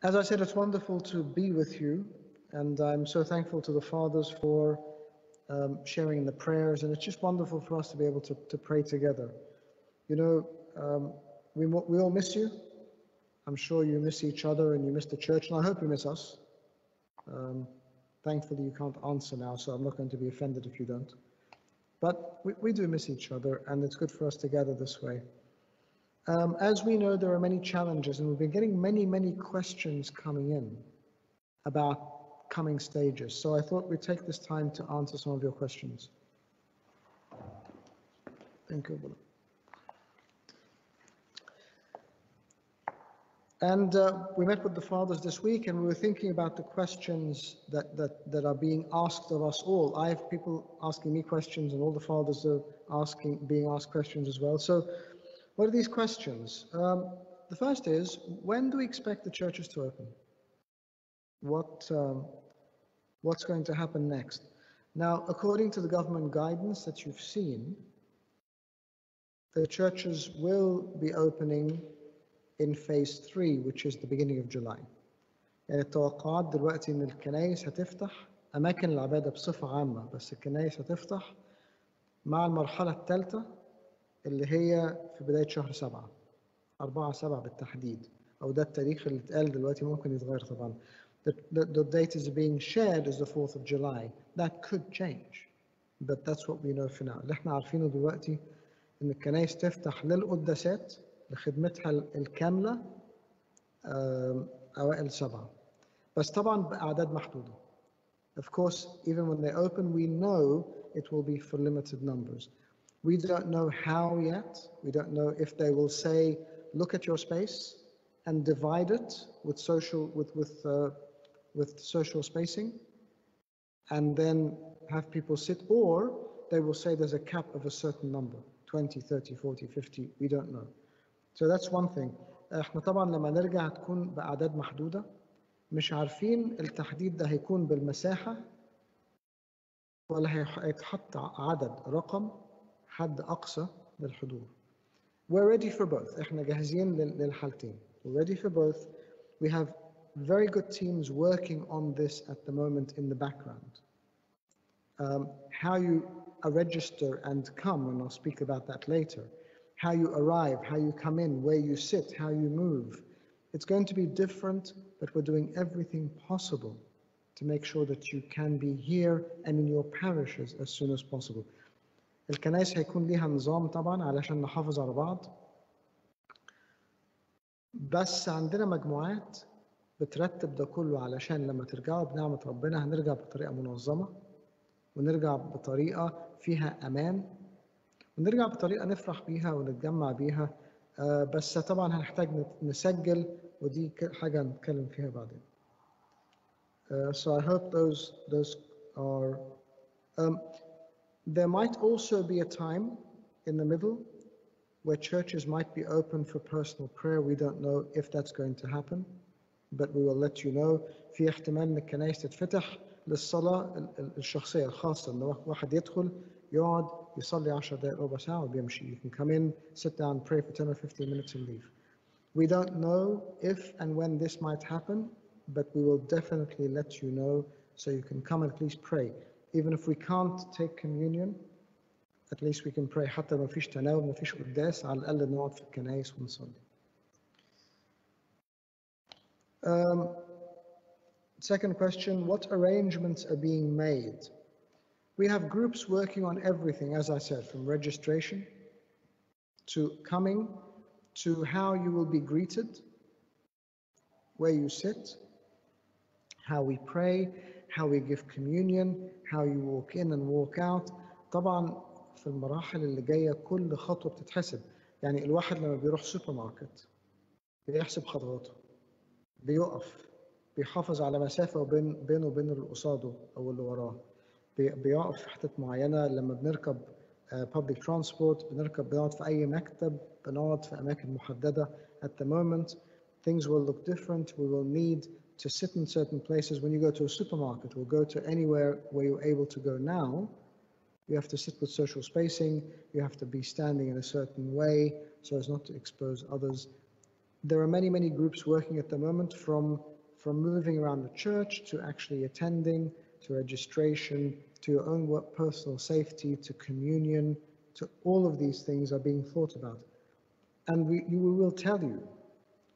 As I said, it's wonderful to be with you, and I'm so thankful to the fathers for sharing in the prayers, and it's just wonderful for us to be able to pray together. You know, we all miss you. I'm sure you miss each other and you miss the church, and I hope you miss us. Thankfully, you can't answer now, so I'm not going to be offended if you don't. But we do miss each other, and it's good for us to gather this way. As we know, there are many challenges, and we've been getting many questions coming in about coming stages. So I thought we'd take this time to answer some of your questions. Thank you. And we met with the fathers this week, and we were thinking about the questions that are being asked of us all. I have people asking me questions, and all the fathers are being asked questions as well. So what are these questions? The first is, when do we expect the churches to open? What's going to happen next? Now, according to the government guidance that you've seen, the churches will be opening in phase 3, which is the beginning of July. يعني التوقعات دلوقتي إن الكنائس هتفتح أماكن العبادة بصفة عامة، بس الكنائس هتفتح مع المرحلة الثالثة اللي هي في بداية شهر 7 4/7 بالتحديد، أو ده التاريخ اللي اتقال دلوقتي، ممكن يتغير طبعا. The date is being shared as the 4th of July. That could change, but that's what we know for now. اللي احنا عارفينه دلوقتي إن الكنائس تفتح للقداسات لخدمتها الكاملة أوائل 7، بس طبعا بأعداد محدودة. Of course, even when they open, we know it will be for limited numbers. We don't know how yet. We don't know if they will say, look at your space and divide it with social spacing, and then have people sit, or they will say there's a cap of a certain number, 20, 30, 40, 50, we don't know. So that's one thing. احنا طبعا لما نرجع تكون بأعداد محدودة، مش عارفين التحديد ده هيكون بالمساحة ولا هيتحط رقم حد أقصى للحضور. We're ready for both. احنا جاهزين للحالتين. We're ready for both. We have very good teams working on this at the moment in the background. How you register and come, and I'll speak about that later. How you arrive, how you come in, where you sit, how you move. It's going to be different, but we're doing everything possible to make sure that you can be here and in your parishes as soon as possible. الكنائس هيكون ليها نظام طبعا علشان نحافظ على بعض، بس عندنا مجموعات بترتب ده كله علشان لما ترجعوا بنعمة ربنا هنرجع بطريقة منظمة، ونرجع بطريقة فيها أمان، ونرجع بطريقة نفرح بيها ونتجمع بيها. بس طبعا هنحتاج نسجل، ودي حاجة نتكلم فيها بعدين. So I hope those are. There might also be a time in the middle where churches might be open for personal prayer. We don't know if that's going to happen, but we will let you know. في احتمال ان الكنائس تتفتح للصلاة الشخصية الخاصة، إنه واحد يدخل يقعد يصلي 10 دقائق ربع ساعة وبيمشي. You can come in, sit down, pray for 10 or 15 minutes and leave. We don't know if and when this might happen, but we will definitely let you know so you can come and please pray. Even if we can't take communion, at least we can pray. حتى ما فيش تناول، ما فيش قداس، على الأقل نقعد في الكنائس ونصلي. Second question, what arrangements are being made? We have groups working on everything, as I said, from registration to coming, to how you will be greeted, where you sit, how we pray, how we give communion, how you walk in and walk out. طبعا في المراحل اللي جاية كل خطوة بتتحسب. يعني الواحد لما بيروح سوبر ماركت بيحسب خطواته، بيقف، بيحافظ على مسافة بينه وبين اللي قصاده أو اللي وراه، بيقف في حتت معينة. لما بنركب public transport بنقعد في أي مكتب، بنقعد في أماكن محددة. At the moment things will look different. We will need to sit in certain places. When you go to a supermarket or go to anywhere where you're able to go now, you have to sit with social spacing. You have to be standing in a certain way so as not to expose others. There are many, many groups working at the moment from moving around the church to actually attending, to registration, to your own work, personal safety, to communion, to all of these things are being thought about. And we will tell you,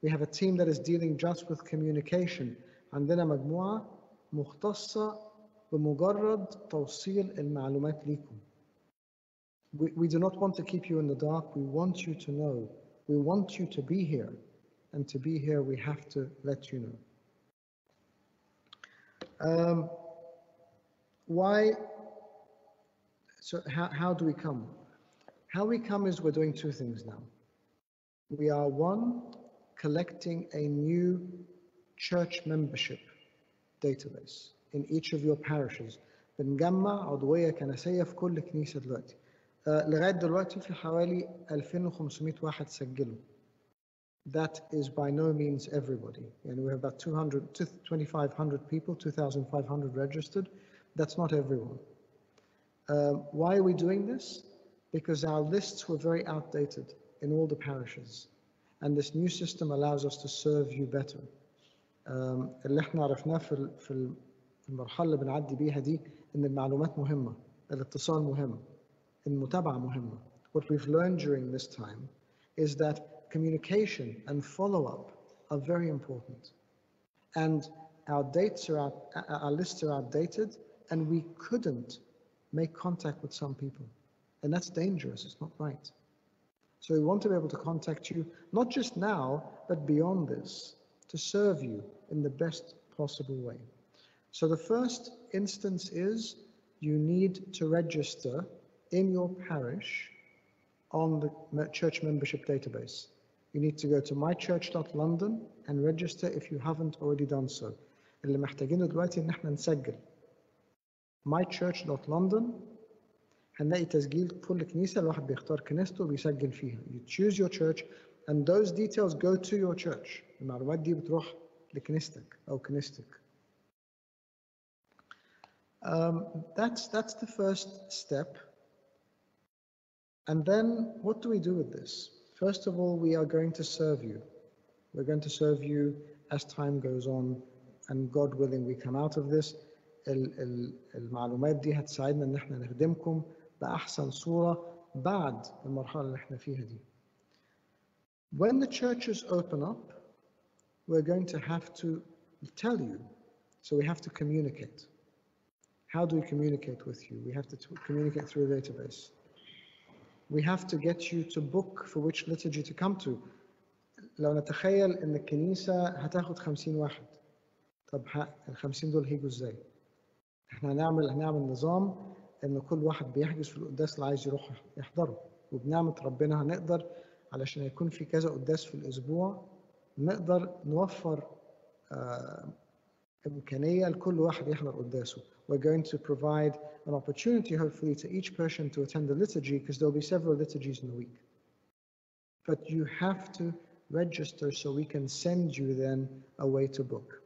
we have a team that is dealing just with communication. عندنا مجموعة مختصة بمجرد توصيل المعلومات ليكم. We do not want to keep you in the dark. We want you to know. We want you to be here. And to be here, we have to let you know. Why? So how do we come? How we come is we're doing two things now. We are, one, collecting a new church membership database in each of your parishes. بنجمع عضوية كنسية في كل كنيسة دلوقتي. لغاية دلوقتي في حوالي 2500 واحد سجلوا. That is by no means everybody. And we have about 2,500 people, 2,500 registered. That's not everyone. Why are we doing this? Because our lists were very outdated in all the parishes. And this new system allows us to serve you better. اللي احنا عرفناه في المرحلة اللي بنعدي بيها دي إن المعلومات مهمة، الاتصال مهم، المتابعة مهمة. What we've learned during this time is that communication and follow-up are very important. And our lists are outdated, and we couldn't make contact with some people. And that's dangerous, it's not right. So we want to be able to contact you, not just now, but beyond this, to serve you in the best possible way. So the first instance is you need to register in your parish on the church membership database. You need to go to mychurch.london and register if you haven't already done so. اللي محتاجينه دلوقتي إن احنا نسجل. mychurch.london هنلاقي تسجيل كل كنيسة، الواحد بيختار كنيسته وبيسجل فيها. You choose your church and those details go to your church. المعلومات دي بتروح لكنيستك أو كنيستك. That's the first step. And then what do we do with this? First of all, we are going to serve you. We're going to serve you as time goes on, and God willing we come out of this. المعلومات دي هتساعدنا ان احنا نخدمكم بأحسن صورة بعد المرحلة اللي احنا فيها دي. When the churches open up, we're going to have to tell you. So we have to communicate. How do we communicate with you? We have to communicate through a database. We have to get you to book for which liturgy to come to. لو نتخيل ان الكنيسة هتاخد 50 واحد. طب ال50 دول هيجوا ازاي؟ احنا هنعمل نظام ان كل واحد بيحجز في القداس اللي عايز يروح يحضره، وبنعمة ربنا هنقدر علشان يكون في كذا قداس في الاسبوع نقدر نوفر إمكانية لكل واحد يحضر قداسه. We're going to provide an opportunity hopefully to each person to attend the liturgy because there'll be several liturgies in the week. But you have to register so we can send you then a way to book.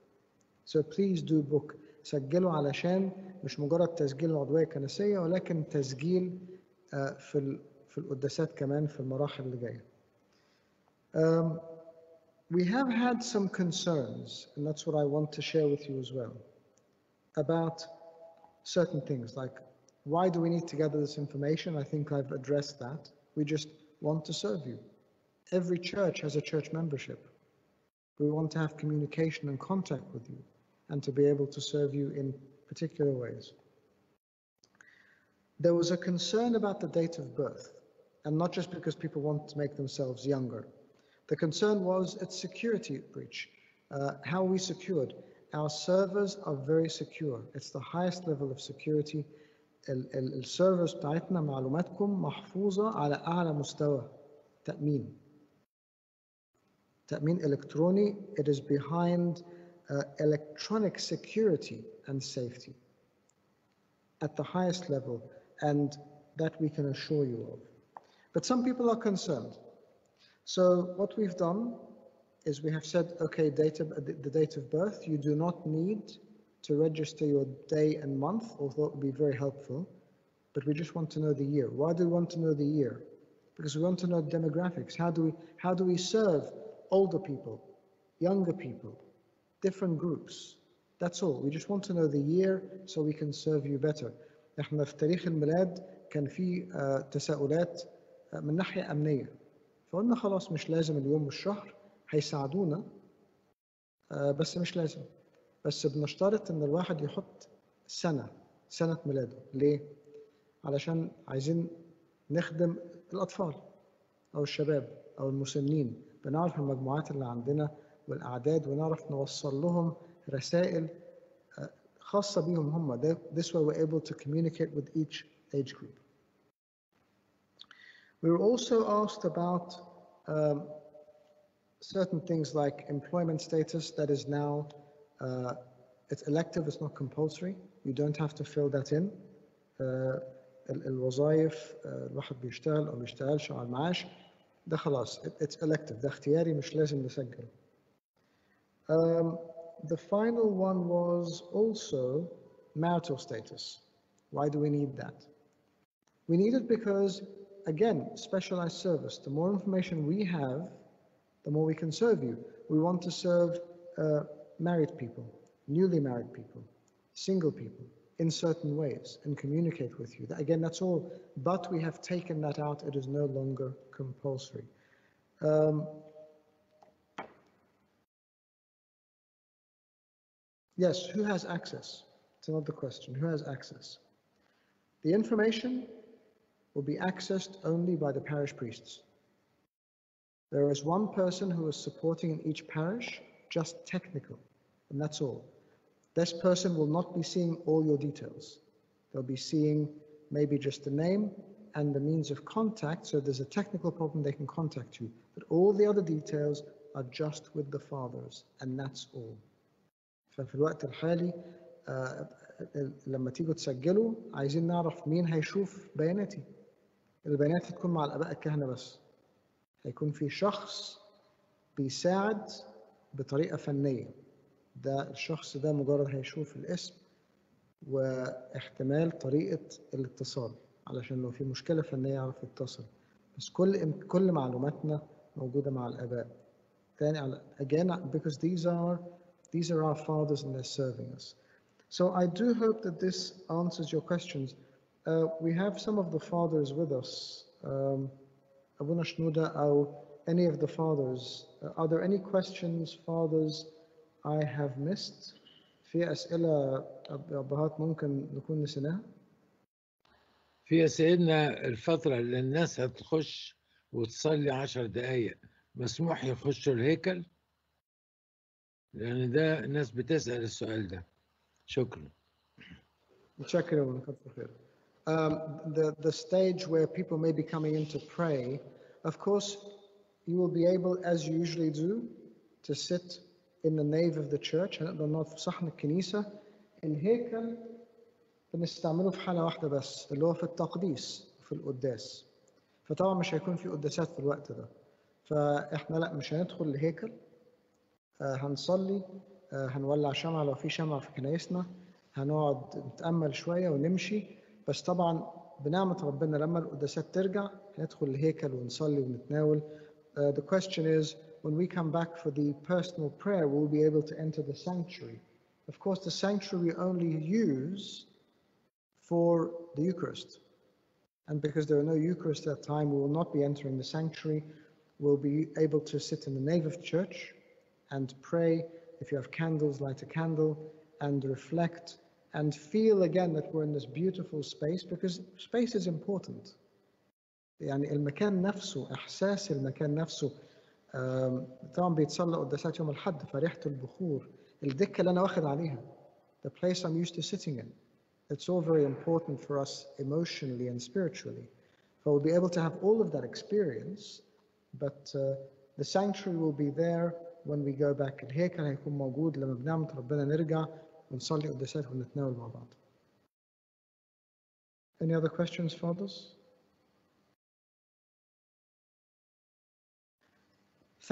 So please do book. سجلوا علشان مش مجرد تسجيل العضوية الكنسية ولكن تسجيل في القداسات كمان في المراحل اللي جاية. We have had some concerns, and that's what I want to share with you as well, about certain things like why do we need to gather this information? I think I've addressed that. We just want to serve you. Every church has a church membership. We want to have communication and contact with you and to be able to serve you in particular ways. There was a concern about the date of birth, and not just because people want to make themselves younger. The concern was its security breach. How are we secured? Our servers are very secure. It's the highest level of security. السيرفرز بتاعتنا معلوماتكم محفوظة على أعلى مستوى تأمين. تأمين إلكتروني. It is behind electronic security and safety at the highest level, and that we can assure you of. But some people are concerned. So what we've done is we have said, okay, the date of birth, you do not need to register your day and month, although it would be very helpful, but we just want to know the year. Why do we want to know the year? Because we want to know demographics. How do we serve older people, younger people, different groups. That's all. We just want to know the year so we can serve you better. احنا في تاريخ الميلاد كان في تساؤلات من ناحية أمنية، فقلنا خلاص مش لازم اليوم والشهر، هيساعدونا بس مش لازم. بس بنشترط إن الواحد يحط سنة ميلاده. ليه؟ علشان عايزين نخدم الأطفال أو الشباب أو المسنين، بنعرف المجموعات اللي عندنا والأعداد ونعرف نوصل لهم رسائل خاصة بيهم هم. This way we're able to communicate with each age group. We were also asked about certain things like employment status that is now, it's elective, it's not compulsory. You don't have to fill that in. الوظائف الواحد بيشتغل أو بيشتغلش على المعاش ده خلاص it's elective، ده اختياري مش لازم نسجل. The final one was also marital status. Why do we need that? We need it because, again, specialized service. The more information we have, the more we can serve you. We want to serve married people, newly married people, single people in certain ways and communicate with you. Again, that's all, but we have taken that out. It is no longer compulsory. Yes, who has access? It's another question. Who has access? The information will be accessed only by the parish priests. There is one person who is supporting in each parish, just technical, and that's all. This person will not be seeing all your details. They'll be seeing maybe just the name and the means of contact, so if there's a technical problem, they can contact you. But all the other details are just with the fathers, and that's all. ففي الوقت الحالي لما تيجوا تسجلوا عايزين نعرف مين هيشوف بياناتي. البيانات تكون مع الآباء الكهنة بس. هيكون في شخص بيساعد بطريقة فنية. ده الشخص ده مجرد هيشوف الاسم واحتمال طريقة الاتصال علشان لو في مشكلة فنية يعرف يتصل. بس كل معلوماتنا موجودة مع الآباء. تاني again, because these are our fathers and they're serving us. So I do hope that this answers your questions. We have some of the fathers with us. Abuna Shnuda or any of the fathers. Are there any questions, fathers, I have missed? في أسئلة أبهات ممكن نكون نسيناها؟ في سيدنا الفترة اللي الناس هتخش وتصلي 10 دقايق مسموح يخشوا الهيكل؟ لأن ده الناس بتسأل السؤال ده. شكرا. متشكر وكتر خير. The stage where people may be coming in to pray, of course, you will be able, as you usually do, to sit in the nave of the church. هنقدر في صحن الكنيسة. الهيكل بنستعمله في حالة واحدة بس، اللي هو في التقديس في القداس. فطبعا مش هيكون في قداسات في الوقت ده. فاحنا لا مش هندخل الهيكل. هنصلي، هنولع شمعة لو في شمعة في كنايسنا، هنقعد نتأمل شوية ونمشي. بس طبعا بنعمة ربنا لما القداسات ترجع هندخل الهيكل ونصلي ونتناول. The question is, when we come back for the personal prayer, we'll be able to enter the sanctuary. Of course, the sanctuary we only use for the Eucharist. And because there are no Eucharist at that time, we will not be entering the sanctuary. We'll be able to sit in the nave of the church and pray. If you have candles, light a candle and reflect and feel again that we're in this beautiful space, because space is important. يعني المكان نفسه، إحساس المكان نفسه. طبعا بيتصلى قداسات يوم الأحد فريحة البخور، الدكة اللي أنا واخد عليها, the place I'm used to sitting in. It's all very important for us emotionally and spiritually. So we'll be able to have all of that experience, but the sanctuary will be there when we go back. الهيكل هيكون موجود لما بنعمة ربنا نرجع ونصلي قداسات ونتناول مع بعض. Any other questions, fathers?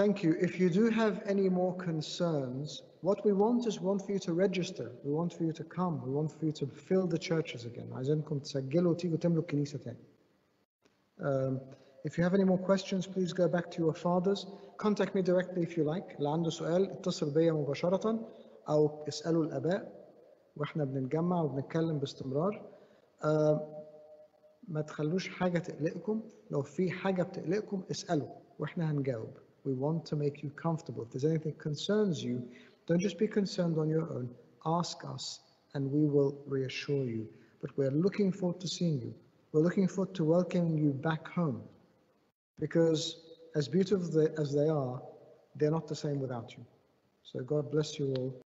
Thank you. If you do have any more concerns, what we want is for you to register. We want for you to come. We want for you to fill the churches again. عايزينكم تسجلوا وتيجوا تملوا الكنيسة تاني. if you have any more questions, please go back to your fathers. Contact me directly if you like. اللي عنده سؤال اتصل بيا مباشرة أو اسألوا الآباء وإحنا بنتجمع وبنتكلم باستمرار. ما تخلوش حاجة تقلقكم. لو في حاجة بتقلقكم اسألوا وإحنا هنجاوب. We want to make you comfortable. If there's anything that concerns you, don't just be concerned on your own. Ask us and we will reassure you. But we're looking forward to seeing you. We're looking forward to welcoming you back home. Because as beautiful as they are, they're not the same without you. So God bless you all.